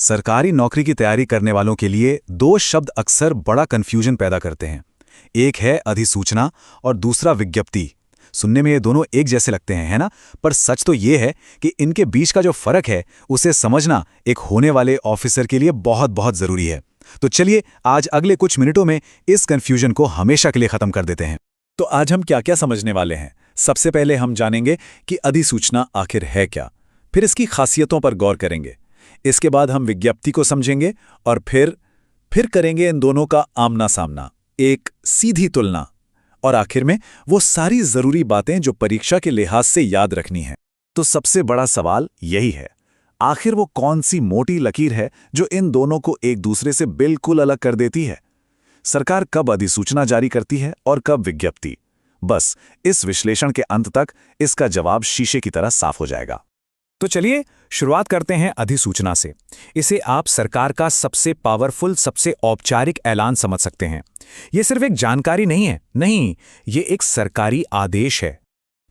सरकारी नौकरी की तैयारी करने वालों के लिए दो शब्द अक्सर बड़ा कंफ्यूजन पैदा करते हैं। एक है अधिसूचना और दूसरा विज्ञप्ति। सुनने में ये दोनों एक जैसे लगते हैं, है ना? पर सच तो ये है कि इनके बीच का जो फर्क है उसे समझना एक होने वाले ऑफिसर के लिए बहुत बहुत जरूरी है। तो चलिए आज अगले कुछ मिनटों में इस कंफ्यूजन को हमेशा के लिए खत्म कर देते हैं। तो आज हम क्या क्या समझने वाले हैं? सबसे पहले हम जानेंगे कि अधिसूचना आखिर है क्या, फिर इसकी खासियतों पर गौर करेंगे। इसके बाद हम विज्ञप्ति को समझेंगे और फिर करेंगे इन दोनों का आमना सामना, एक सीधी तुलना, और आखिर में वो सारी जरूरी बातें जो परीक्षा के लिहाज से याद रखनी है। तो सबसे बड़ा सवाल यही है, आखिर वो कौन सी मोटी लकीर है जो इन दोनों को एक दूसरे से बिल्कुल अलग कर देती है? सरकार कब अधिसूचना जारी करती है और कब विज्ञप्ति? बस इस विश्लेषण के अंत तक इसका जवाब शीशे की तरह साफ हो जाएगा। तो चलिए शुरुआत करते हैं अधिसूचना से। इसे आप सरकार का सबसे पावरफुल, सबसे औपचारिक ऐलान समझ सकते हैं। यह सिर्फ एक जानकारी नहीं है, नहीं, ये एक सरकारी आदेश है।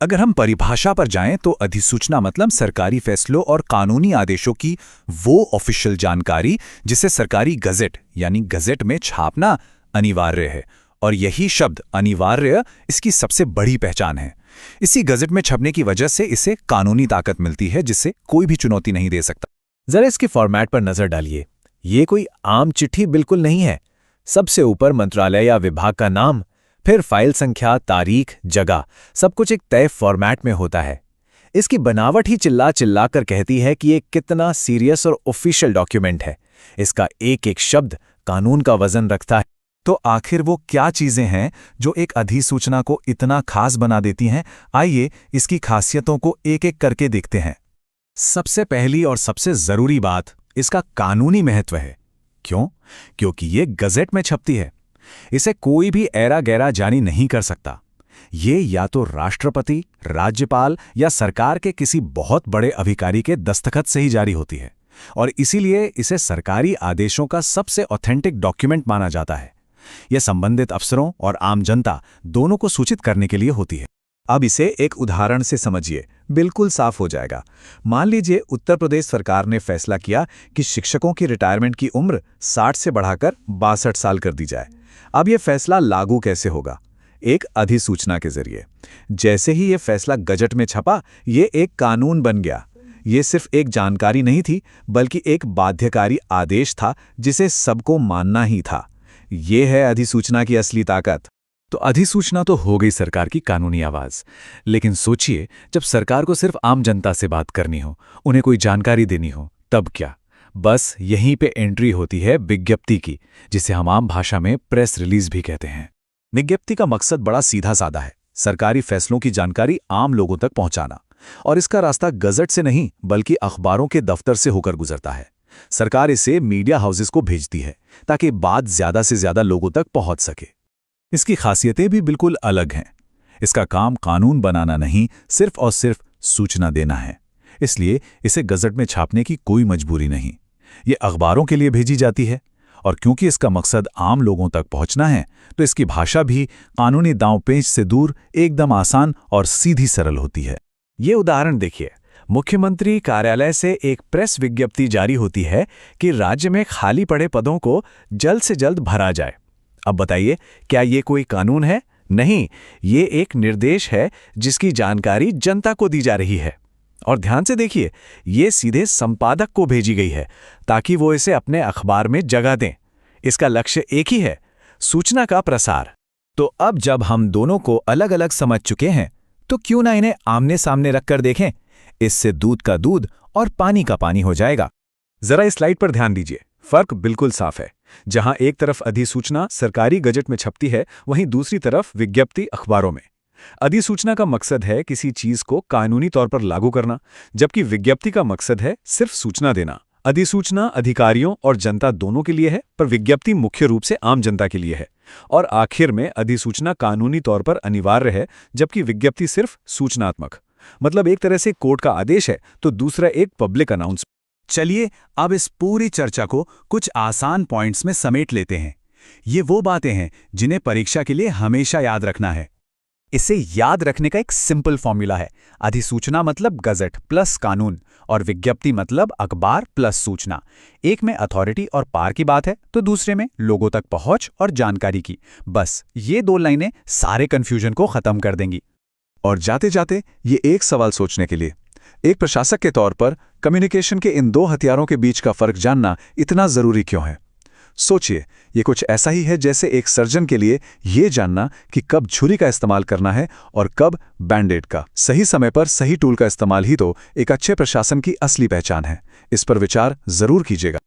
अगर हम परिभाषा पर जाएं तो अधिसूचना मतलब सरकारी फैसलों और कानूनी आदेशों की वो ऑफिशियल जानकारी जिसे सरकारी गजेट यानी गजेट में छापना अनिवार्य है। और यही शब्द अनिवार्य इसकी सबसे बड़ी पहचान है। इसी गजेट में छपने की वजह से इसे कानूनी ताकत मिलती है जिसे कोई भी चुनौती नहीं दे सकता। जरा इसके फॉर्मेट पर नजर डालिए। ये कोई आम चिट्ठी बिल्कुल नहीं है। सबसे ऊपर मंत्रालय या विभाग का नाम, फिर फाइल संख्या, तारीख, जगह, सब कुछ एक तय फॉर्मेट में होता है। इसकी बनावट ही चिल्ला चिल्ला कर कहती है कि ये कितना सीरियस और ऑफिशियल डॉक्यूमेंट है। इसका एक एक शब्द कानून का वजन रखता है। तो आखिर वो क्या चीजें हैं जो एक अधिसूचना को इतना खास बना देती हैं? आइए इसकी खासियतों को एक एक करके देखते हैं। सबसे पहली और सबसे जरूरी बात इसका कानूनी महत्व है। क्यों? क्योंकि ये गजेट में छपती है। इसे कोई भी ऐरा गैरा जारी नहीं कर सकता। ये या तो राष्ट्रपति, राज्यपाल या सरकार के किसी बहुत बड़े अधिकारी के दस्तखत से ही जारी होती है, और इसीलिए इसे सरकारी आदेशों का सबसे ऑथेंटिक डॉक्यूमेंट माना जाता है। यह संबंधित अफसरों और आम जनता दोनों को सूचित करने के लिए होती है। अब इसे एक उदाहरण से समझिए, बिल्कुल साफ हो जाएगा। मान लीजिए उत्तर प्रदेश सरकार ने फैसला किया कि शिक्षकों की रिटायरमेंट की उम्र 60 से बढ़ाकर 62 साल कर दी जाए। अब यह फैसला लागू कैसे होगा? एक अधिसूचना के जरिए। जैसे ही यह फैसला गजट में छपा, यह एक कानून बन गया। ये सिर्फ एक जानकारी नहीं थी, बल्कि एक बाध्यकारी आदेश था जिसे सबको मानना ही था। ये है अधिसूचना की असली ताकत। तो अधिसूचना तो हो गई सरकार की कानूनी आवाज, लेकिन सोचिए जब सरकार को सिर्फ आम जनता से बात करनी हो, उन्हें कोई जानकारी देनी हो, तब क्या? बस यहीं पे एंट्री होती है विज्ञप्ति की, जिसे हम आम भाषा में प्रेस रिलीज भी कहते हैं। विज्ञप्ति का मकसद बड़ा सीधा साधा है, सरकारी फैसलों की जानकारी आम लोगों तक पहुंचाना। और इसका रास्ता गजट से नहीं बल्कि अखबारों के दफ्तर से होकर गुजरता है। सरकार इसे मीडिया हाउसेस को भेजती है ताकि बात ज्यादा से ज्यादा लोगों तक पहुंच सके। इसकी खासियतें भी बिल्कुल अलग हैं। इसका काम कानून बनाना नहीं, सिर्फ और सिर्फ सूचना देना है। इसलिए इसे गजट में छापने की कोई मजबूरी नहीं। ये अखबारों के लिए भेजी जाती है, और क्योंकि इसका मकसद आम लोगों तक पहुंचना है, तो इसकी भाषा भी कानूनी दांवपेच से दूर एकदम आसान और सीधी सरल होती है। ये उदाहरण देखिए, मुख्यमंत्री कार्यालय से एक प्रेस विज्ञप्ति जारी होती है कि राज्य में खाली पड़े पदों को जल्द से जल्द भरा जाए। अब बताइए, क्या ये कोई कानून है? नहीं, ये एक निर्देश है जिसकी जानकारी जनता को दी जा रही है। और ध्यान से देखिए, ये सीधे संपादक को भेजी गई है ताकि वो इसे अपने अखबार में जगह दें। इसका लक्ष्य एक ही है, सूचना का प्रसार। तो अब जब हम दोनों को अलग अलग समझ चुके हैं, तो क्यों ना इन्हें आमने सामने रखकर देखें। इससे दूध का दूध और पानी का पानी हो जाएगा। जरा इस स्लाइड पर ध्यान दीजिए, फर्क बिल्कुल साफ है। जहां एक तरफ अधिसूचना सरकारी गजट में छपती है, वहीं दूसरी तरफ विज्ञप्ति अखबारों में। अधिसूचना का मकसद है किसी चीज को कानूनी तौर पर लागू करना, जबकि विज्ञप्ति का मकसद है सिर्फ सूचना देना। अधिसूचना अधिकारियों और जनता दोनों के लिए है, पर विज्ञप्ति मुख्य रूप से आम जनता के लिए है। और आखिर में अधिसूचना कानूनी तौर पर अनिवार्य है, जबकि विज्ञप्ति सिर्फ सूचनात्मक। मतलब एक तरह से कोर्ट का आदेश है तो दूसरा एक पब्लिक अनाउंसमेंट। चलिए अब इस पूरी चर्चा को कुछ आसान पॉइंट्स में समेट लेते हैं। ये वो बातें हैं जिन्हें परीक्षा के लिए हमेशा याद रखना है। इसे याद रखने का एक सिंपल फॉर्मूला है। अधिसूचना मतलब गजट प्लस कानून और विज्ञप्ति मतलब अखबार प्लस सूचना। एक में अथॉरिटी और पार की बात है तो दूसरे में लोगों तक पहुंच और जानकारी की। बस ये 2 लाइनें सारे कंफ्यूजन को खत्म कर देंगी। और जाते जाते ये एक सवाल सोचने के लिए, एक प्रशासक के तौर पर कम्युनिकेशन के इन 2 हथियारों के बीच का फर्क जानना इतना जरूरी क्यों है? सोचिए, ये कुछ ऐसा ही है जैसे एक सर्जन के लिए ये जानना कि कब छुरी का इस्तेमाल करना है और कब बैंडेड का। सही समय पर सही टूल का इस्तेमाल ही तो एक अच्छे प्रशासन की असली पहचान है। इस पर विचार जरूर कीजिएगा।